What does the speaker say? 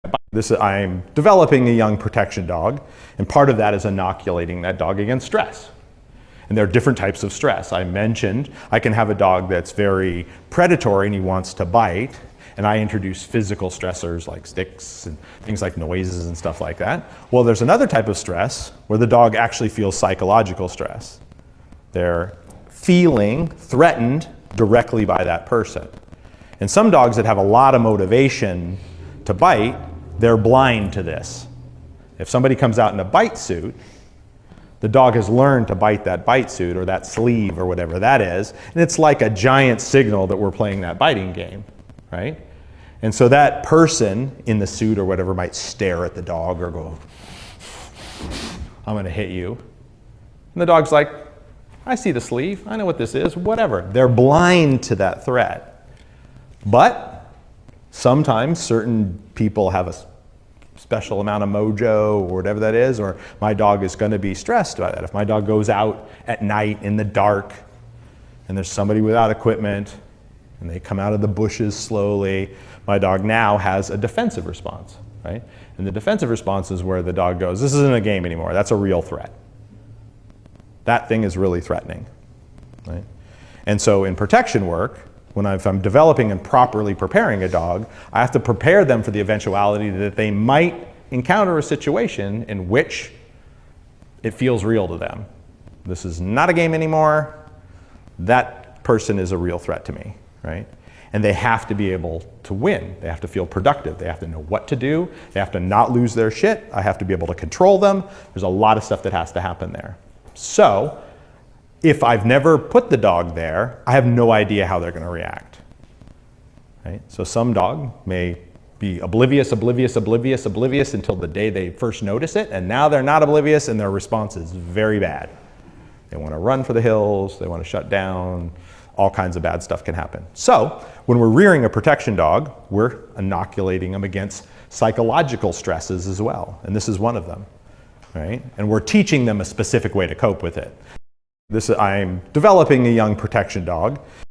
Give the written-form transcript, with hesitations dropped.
I'm developing a young protection dog, and part of that is inoculating that dog against stress. And there are different types of stress. I mentioned I can have a dog that's very predatory and he wants to bite, and I introduce physical stressors like sticks and things like noises and stuff like that. Well, there's another type of stress where the dog actually feels psychological stress. They're feeling threatened directly by that person. And some dogs that have a lot of motivation to bite, they're blind to this. If somebody comes out in a bite suit, the dog has learned to bite that bite suit or that sleeve or whatever that is, and it's like a giant signal that we're playing that biting game, right? And so that person in the suit or whatever might stare at the dog or go, I'm gonna hit you. And the dog's like, I see the sleeve, I know what this is, whatever. They're blind to that threat. But sometimes certain people have a special amount of mojo or whatever that is, or my dog is going to be stressed by that. If my dog goes out at night in the dark and there's somebody without equipment and they come out of the bushes slowly, my dog now has a defensive response, right? And the defensive response is where the dog goes, this isn't a game anymore, that's a real threat. That thing is really threatening, right? And so in protection work, if I'm developing and properly preparing a dog, I have to prepare them for the eventuality that they might encounter a situation in which it feels real to them. This is not a game anymore. That person is a real threat to me, right? And they have to be able to win. They have to feel productive. They have to know what to do. They have to not lose their shit. I have to be able to control them. There's a lot of stuff that has to happen there. So, if I've never put the dog there, I have no idea how they're going to react. Right? So some dog may be oblivious until the day they first notice it, and now they're not oblivious and their response is very bad. They want to run for the hills, they want to shut down, all kinds of bad stuff can happen. So when we're rearing a protection dog, we're inoculating them against psychological stresses as well, and this is one of them. Right? And we're teaching them a specific way to cope with it. I'm developing a young protection dog.